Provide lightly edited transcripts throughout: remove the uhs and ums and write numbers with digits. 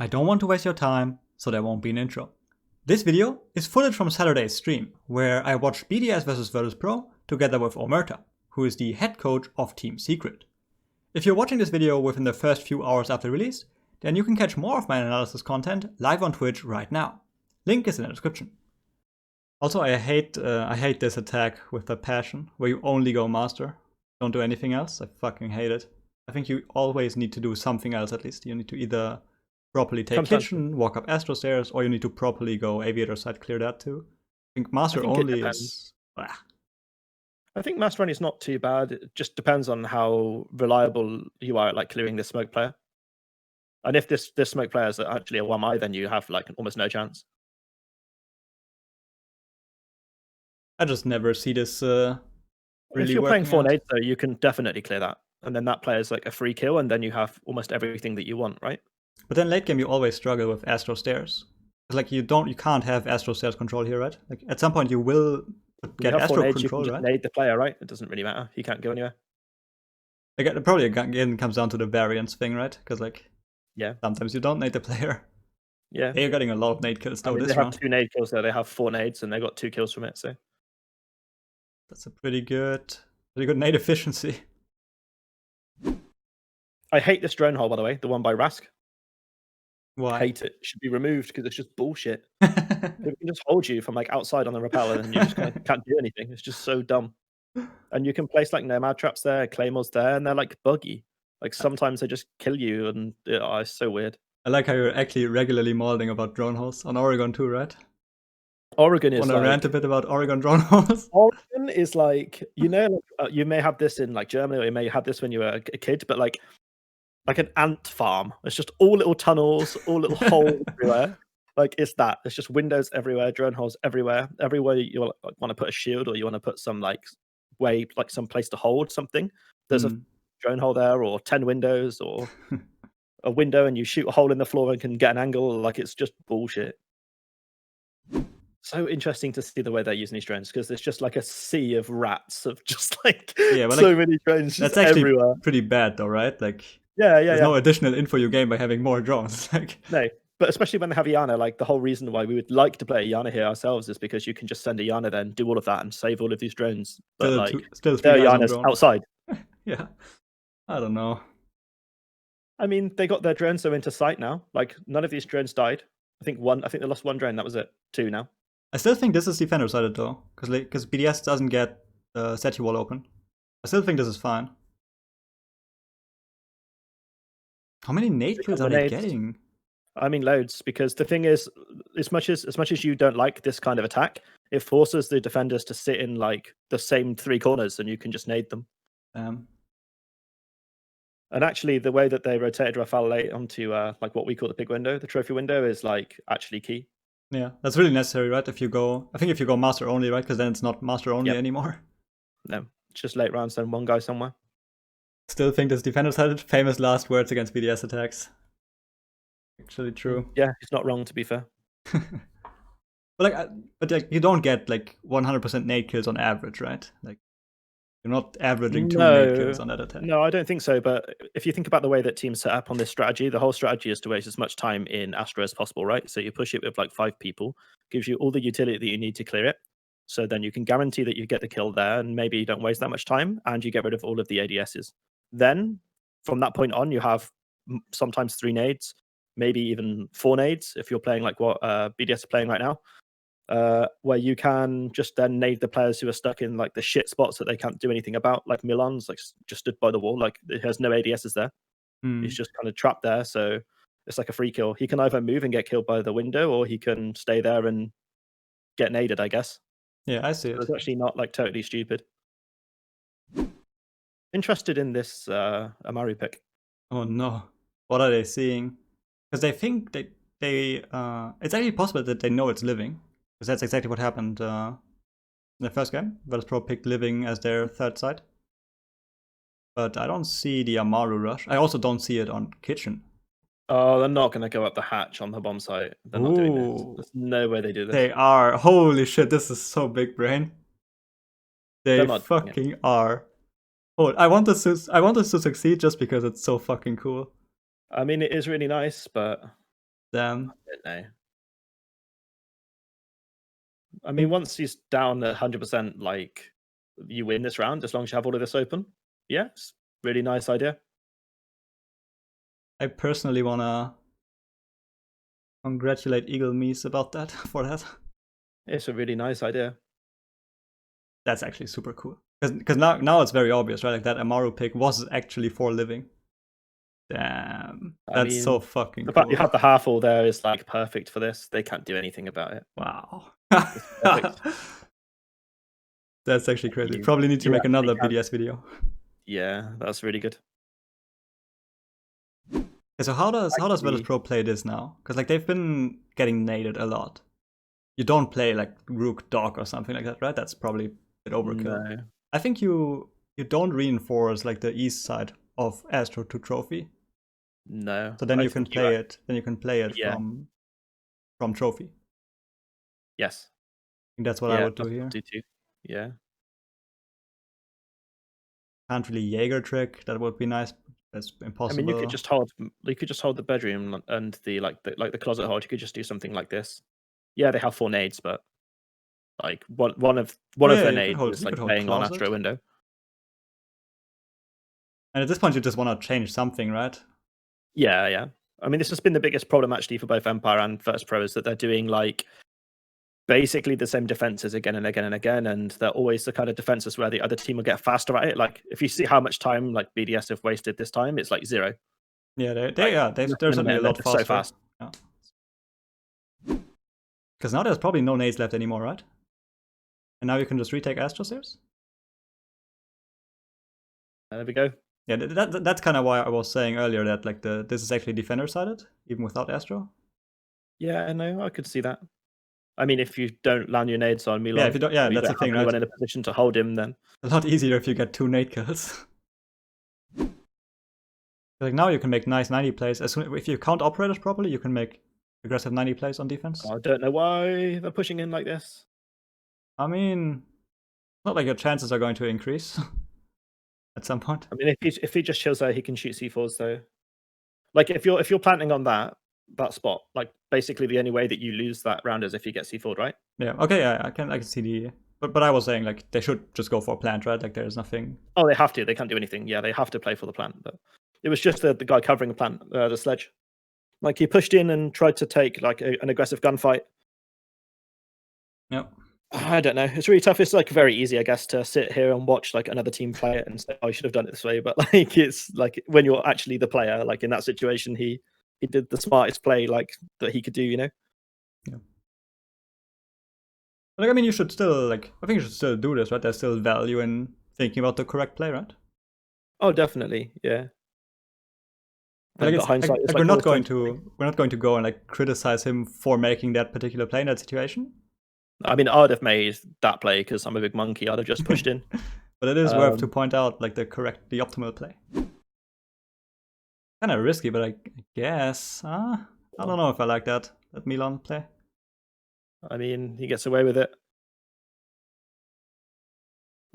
I don't want to waste your time, so there won't be an intro. This video is footage from Saturday's stream, where I watched BDS vs Virtus Pro together with Omerta, who is the head coach of Team Secret. If you're watching this video within the first few hours after release, then you can catch more of my analysis content live on Twitch right now. Link is in the description. Also, I hate this attack with a passion, where you only go master, don't do anything else. I fucking hate it. I think you always need to do something else at least. You need to either properly take kitchen, walk up Astro stairs, or you need to properly go aviator side, clear that too. I think master only is... I think master only is not too bad. It just depends on how reliable you are at like clearing this smoke player. And if this smoke player is actually a 1i, then you have like almost no chance. I just never see this really if you're playing 4 nades, though, you can definitely clear that. And then that player is like a free kill, and then you have almost everything that you want, right? But then late game, you always struggle with Astro stairs. Like you can't have Astro stairs control here, right? Like at some point you will get Astro nades, control, you can right? Just nade the player, right? It doesn't really matter. He can't go anywhere. Like, probably again comes down to the variance thing, right? Because like, yeah, sometimes you don't nade the player. Yeah, they're getting a lot of nade kills though. They have 2 nade kills there. They have 4 nades, and they got 2 kills from it. So that's a pretty good nade efficiency. I hate this drone hole, by the way, the one by Rask. Why? I hate it. It should be removed because it's just bullshit. It can just hold you from like outside on the repeller, and you just can't do anything. It's just so dumb. And you can place like nomad traps there, claymores there, and they're like buggy. Like sometimes they just kill you, and it's so weird. I like how you're actually regularly molding about drone holes on Oregon too, right? Oregon is Want to rant a bit about Oregon drone holes? Oregon is like, you know, you may have this in like Germany, or you may have this when you were a kid, but like an ant farm. It's just all little tunnels, all little holes everywhere. Like it's that. It's just windows everywhere, drone holes everywhere. Everywhere you want to put a shield, or you want to put some like some place to hold something. There's a drone hole there, or 10 windows, or a window, and you shoot a hole in the floor and can get an angle. Like it's just bullshit. So interesting to see the way they're using these drones, because there's just like a sea of rats of just like so many drones. That's actually everywhere. Pretty bad though, right? Like there's no additional info you gain by having more drones. Like no, but especially when they have Iana, like the whole reason why we would like to play Iana here ourselves is because you can just send Iana there and do all of that and save all of these drones. But still their Iana's outside. Yeah, I don't know. I mean, they got their drones so into sight now. Like none of these drones died. I think they lost 1 drone. That was it. 2 now. I still think this is defender sided though, because BDS doesn't get the SETI wall open. I still think this is fine. How many nade kills are they getting? I mean, loads. Because the thing is, as much as you don't like this kind of attack, it forces the defenders to sit in like the same 3 corners, and you can just nade them. And actually, the way that they rotated Rafale late onto like what we call the big window, the trophy window, is like actually key. Yeah, that's really necessary, right? I think if you go master only, right? Because then it's not master only anymore. No, it's just late rounds, then 1 guy somewhere. Still think this defender sided famous last words against BDS attacks. Actually true. Yeah, it's not wrong, to be fair. But you don't get like 100% nade kills on average, right? Like you're not averaging 2 nade kills on that attack. No, I don't think so. But if you think about the way that teams set up on this strategy, the whole strategy is to waste as much time in Astro as possible, right? So you push it with like 5 people, gives you all the utility that you need to clear it. So then you can guarantee that you get the kill there, and maybe you don't waste that much time, and you get rid of all of the ADSs. Then from that point on, you have sometimes 3 nades, maybe even 4 nades if you're playing like what BDS are playing right now. Where you can just then nade the players who are stuck in like the shit spots that they can't do anything about, like Milan's like just stood by the wall, like it has no ADSs there. He's just kind of trapped there, so it's like a free kill. He can either move and get killed by the window, or he can stay there and get naded, I guess. Yeah, I see it. It's actually not like totally stupid. Interested in this Amari pick. Oh no, what are they seeing? Because they think they it's actually possible that they know it's living. Because that's exactly what happened in the first game. Virtus Pro picked living as their 3rd side. But I don't see the Amaru rush. I also don't see it on kitchen. Oh, they're not going to go up the hatch on the bomb site. They're not doing this. There's no way they do this. They are. Holy shit, this is so big brain. They fucking are. Oh, I want this to succeed just because it's so fucking cool. I mean, it is really nice, but Damn. I don't know. I mean, once he's down 100%, like you win this round as long as you have all of this open. Yeah, it's really nice idea. I personally wanna congratulate Eagle Meese about that for that. It's a really nice idea. That's actually super cool. Because now it's very obvious, right? Like that Amaru pick was actually for living. Damn. That's so fucking The cool. fact you have the half all there is like perfect for this. They can't do anything about it. Wow. It's perfect. That's actually crazy. Probably need to make another BDS video. Yeah, that's really good. Okay, so how does Virtus Pro play this now? Because like they've been getting naded a lot. You don't play like Rook Dog or something like that, right? That's probably a bit overkill. No. I think you don't reinforce like the east side of Astro to Trophy. No. So then you can play it. Then you can play it from Trophy. Yes. I think that's what I would do here. Do too. Yeah. Can't really Jaeger trick. That would be nice. That's impossible. I mean, you could just hold the bedroom and the closet hold. You could just do something like this. Yeah, they have 4 nades, but like one of their nades is like playing on Astro window. And at this point, you just want to change something, right? Yeah, yeah. I mean, this has been the biggest problem actually for both Empire and Virtus Pro, is that they're doing like basically the same defenses again and again and again, and they're always the kind of defenses where the other team will get faster at it. Like if you see how much time like BDS have wasted this time, it's like 0. Yeah, they're certainly a lot faster. So fast. Because now there's probably no nades left anymore, right? And now you can just retake Astro Sears. There we go. Yeah, that's kind of why I was saying earlier that like this is actually defender sided, even without Astro. Yeah, no, I could see that. I mean, if you don't land your nades on Milan, yeah, if you don't, that's the thing, right? When in a position to hold him, then a lot easier if you get 2 nade kills. Like now you can make nice 90 plays. If you count operators properly, you can make aggressive 90 plays on defense. I don't know why they're pushing in like this. I mean, not like your chances are going to increase at some point. I mean, if he just chills there, he can shoot C4s though. Like if you're planting on that spot, like basically the only way that you lose that round is if you get C4'd, right? Yeah. Okay. Yeah. I can see the. But I was saying like they should just go for plant, right? Like there's nothing. Oh, they have to. They can't do anything. Yeah, they have to play for the plant. But it was just the guy covering the plant, the sledge. Like he pushed in and tried to take like an aggressive gunfight. Yep. I don't know. It's really tough. It's like very easy, I guess, to sit here and watch like another team play it and say, "Oh, I should have done it this way." But like, it's like when you're actually the player, like in that situation, he did the smartest play like that he could do, you know. Yeah. Like, I mean, you should still I think you should still do this, right? There's still value in thinking about the correct play, right? Oh, definitely, yeah. Like we're not going to go and like criticize him for making that particular play in that situation. I mean, I'd have made that play because I'm a big monkey. I'd have just pushed in. But it is worth to point out like the optimal play. Kind of risky, but I guess I don't know if I like that Milan play. I mean, he gets away with it.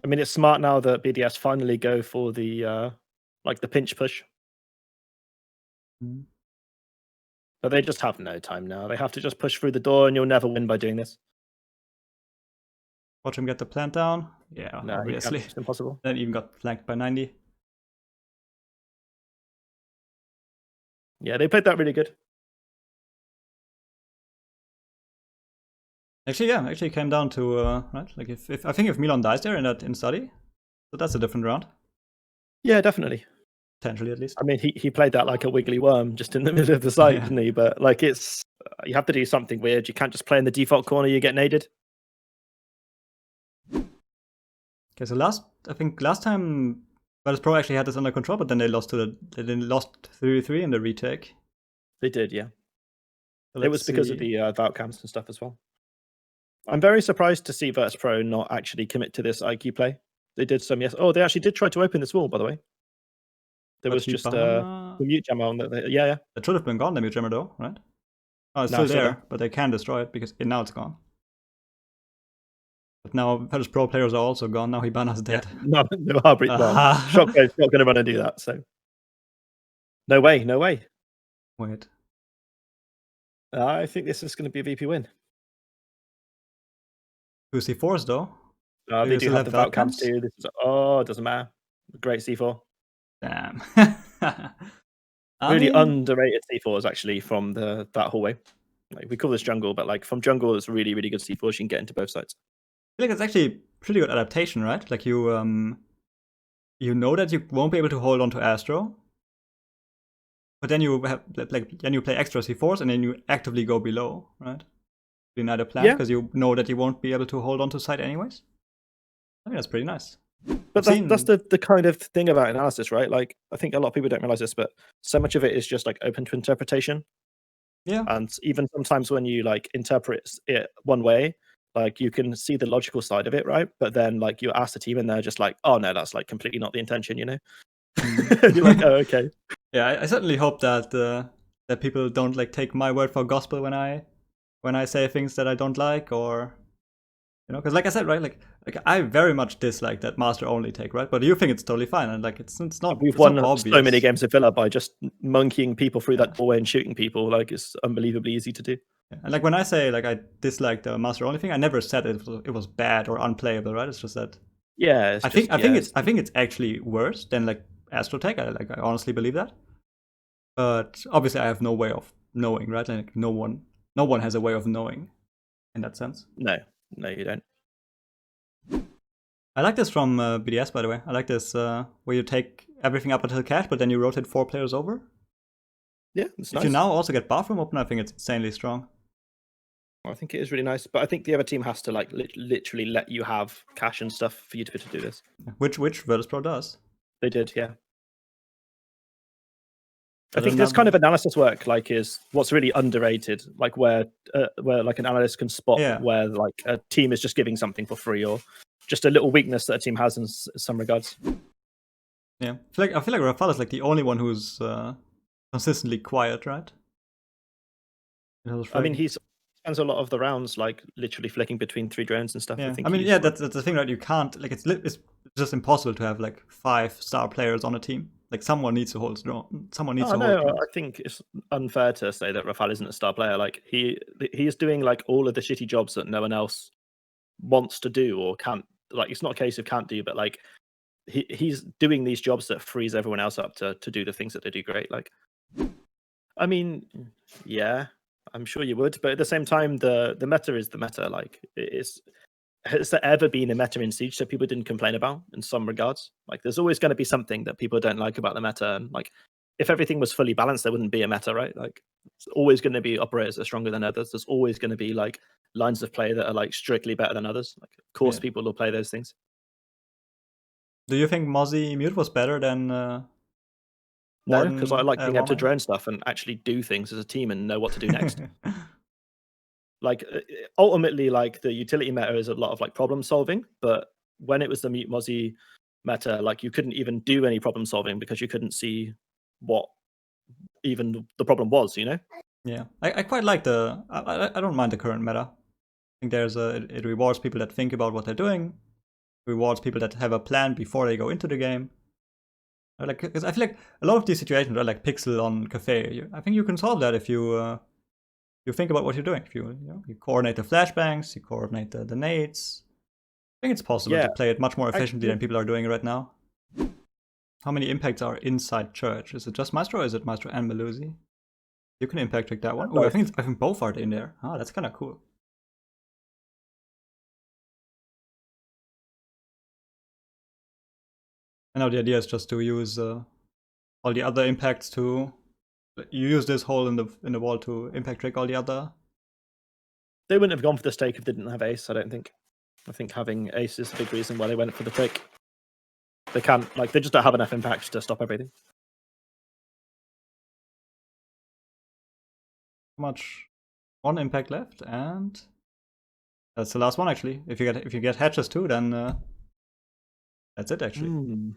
I mean, it's smart now that BDS finally go for the like the pinch push. But they just have no time now. They have to just push through the door, and you'll never win by doing this. Watch him get the plant down. Yeah, no, obviously. It's impossible. Then even got flanked by 90. Yeah, they played that really good. Actually, yeah, it came down to right. Like if I think if Milan dies there in study, so that's a different round. Yeah, definitely. Potentially, at least. I mean, he played that like a wiggly worm just in the middle of the site, didn't he? But like, it's you have to do something weird. You can't just play in the default corner. You get naded. Okay, so I think last time Virtus Pro actually had this under control, but then they lost 3-3 in the retake. They did, yeah. It was because of the vault camps and stuff as well. I'm very surprised to see Virtus Pro not actually commit to this IQ play. They did some, yes. Oh, they actually did try to open this wall, by the way. There was just a mute jammer on that. Yeah. It should have been gone, the mute jammer, though, right? Oh, it's still there, but they can destroy it because now it's gone. But now Virtus Pro players are also gone. Now Hibana's dead. Yeah. No Heartbreak. Shockwave's not going to run and do that. So no way. Wait. I think this is going to be a VP win. 2 C4s though. They you do still have have the Valk camps Valkyries? too. This is, it doesn't matter. Great C4. Damn. Really mean, underrated C4s actually from that hallway. Like, we call this jungle, but like from jungle, it's really, really good C4s. You can get into both sides. I feel like it's actually pretty good adaptation, right? Like you know that you won't be able to hold on to Astro, but then you have then you play extra C4s and then you actively go below, right? Deny the plan because you know that you won't be able to hold on to site anyways. I think that's pretty nice. But that's the kind of thing about analysis, right? Like, I think a lot of people don't realize this, but so much of it is just like open to interpretation. Yeah. And even sometimes when you like interpret it one way, like you can see the logical side of it, right? But then like you ask the team and they're just like, oh no, that's like completely not the intention, you know? You're like, oh, okay. Yeah, I certainly hope that that people don't like take my word for gospel when I say things that I don't like, or because like I said, right, like I very much dislike that master only take, right? But you think it's totally fine, and like it's not. We've it's not won obvious. so many games of Villa by just monkeying people through that doorway and shooting people. Like, it's unbelievably easy to do. And like when I say like I dislike the master only thing, I never said it was bad or unplayable, right? It's just that I think it's actually worse than like Astrotech. I honestly believe that. But obviously I have no way of knowing, right? Like no one has a way of knowing in that sense. No, you don't. I like this from BDS, by the way. I like this where you take everything up until cash, but then you rotate 4 players over. Yeah, it's nice. If you now also get bathroom open, I think it's insanely strong. I think it is really nice, but I think the other team has to like literally let you have cash and stuff for you to be able to do this. Which Virtus Pro does. They did, yeah. I think this kind of analysis work like is what's really underrated, like where like an analyst can spot where like a team is just giving something for free or just a little weakness that a team has in some regards. Yeah, I feel like Rafal is like the only one who's consistently quiet, right? I mean, he spends a lot of the rounds like literally flicking between 3 drones and stuff. Yeah. I think. I mean, that's the thing, right? You can't like it's just impossible to have like 5-star players on a team. Like someone needs to hold drone. Someone needs to hold drone. I think it's unfair to say that Rafal isn't a star player. Like he is doing like all of the shitty jobs that no one else wants to do or can't. Like it's not a case of can't do, but like he's doing these jobs that frees everyone else up to do the things that they do great. Like, I mean, yeah, I'm sure you would, but at the same time, the meta is the meta. Like, has there ever been a meta in Siege that people didn't complain about in some regards? Like, there's always going to be something that people don't like about the meta. And like, if everything was fully balanced, there wouldn't be a meta, right? Like, it's always going to be operators that are stronger than others. There's always going to be like lines of play that are like strictly better than others. Like, of course, people will play those things. Do you think Mozzie Mute was better than? No, because I like being able to drone stuff and actually do things as a team and know what to do next. Like ultimately, like the utility meta is a lot of like problem solving, but when it was the Mute Mozzie meta, like you couldn't even do any problem solving because you couldn't see what even the problem was, you know? Yeah, I quite like I don't mind the current meta. I think it rewards people that think about what they're doing, rewards people that have a plan before they go into the game. Like, because I feel like a lot of these situations are like Pixel on Cafe. I think you can solve that if you think about what you're doing. If you coordinate the flashbangs, you coordinate the nades. I think it's possible to play it much more efficiently than people are doing right now. How many impacts are inside church? Is it just Maestro or is it Maestro and Melusi? You can impact trick that one. Oh, I think both are in there. Ah, that's kind of cool. I know the idea is just to use all the other impacts to. You use this hole in the wall to impact trick all the other. They wouldn't have gone for the stake if they didn't have ace, I don't think. I think having ace is a big reason why they went for the trick. They can't, like, they just don't have enough impact to stop everything. Much. 1 impact left, and that's the last one actually. If you get hatches too, then that's it actually.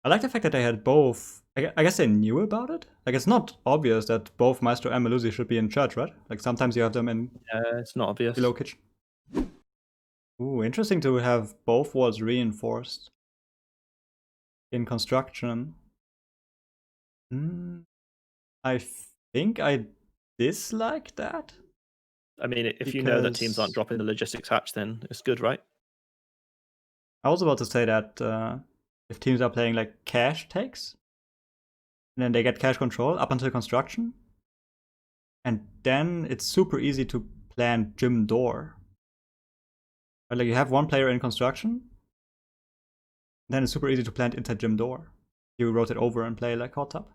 I like the fact that they had both. I guess they knew about it. Like, it's not obvious that both Maestro and Melusi should be in church, right? Like, sometimes you have them in. Yeah, it's not obvious. Below kitchen. Ooh, interesting to have both walls reinforced in construction. I think I dislike that. I mean, if you know that teams Because- aren't dropping the logistics hatch, then it's good, right? I was about to say that if teams are playing like cash takes, and then they get cash control up until construction, and then it's super easy to plan gym door. But like you have one player in construction, then it's super easy to plant inside gym door. You rotate over and play like hot tub.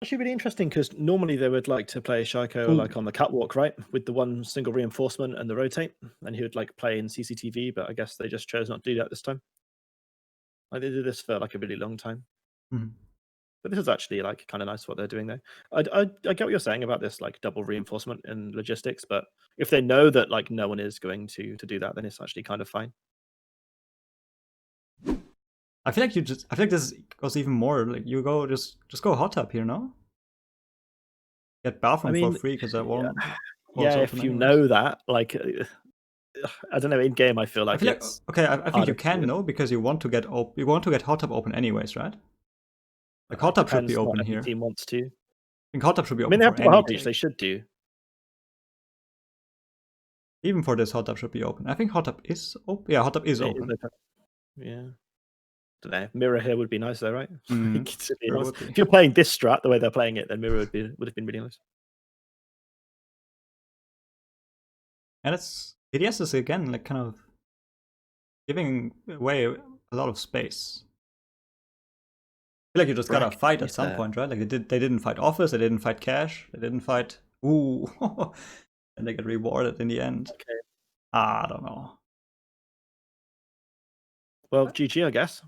Actually, really interesting because normally they would like to play Shaiko Ooh. like on the catwalk, right, with the one single reinforcement and the rotate, and he would like play in CCTV. But I guess they just chose not to do that this time. Like they did this for like a really long time. Mhm. But this is actually like kind of nice what they're doing there. I get what you're saying about this like double reinforcement in logistics, but if they know that like no one is going to do that, then it's actually kind of fine. I feel like this goes even more. Like you go just go hot tub here, no? Get bathroom for free because that won't. Yeah, if you know that, like, I don't know. In game, I feel like I it's okay. I think you harder to can do. know because you want to get hot tub open anyways, right? Like hot tub should be Depends, not open every here. I team wants to. think hot tub should be I open mean, they have for to any hot reach. take. They should do. Even for this, hot tub should be open. I think hot tub is open. Yeah, hot tub is It is open. open. Yeah. Don't know. Mirror here would be nice though, right? Mhm. To be Mirror honest. would be. If you're playing this strat the way they're playing it, then mirror would have been really nice. And it's BDS is again like kind of giving away a lot of space. I feel like you just gotta fight at some point, right? Like they didn't fight office, they didn't fight cash, they didn't fight ooh, and they get rewarded in the end. Okay. I don't know. Well, GG, I guess.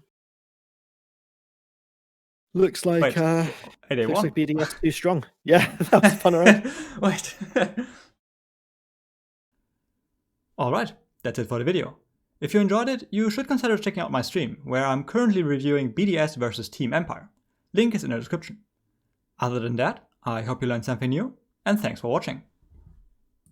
Looks like Wait, hey, they looks won. like BDS too strong. Yeah, that was fun, right? Wait. Alright, that's it for the video. If you enjoyed it, you should consider checking out my stream, where I'm currently reviewing BDS versus Team Empire. Link is in the description. Other than that, I hope you learned something new, and thanks for watching.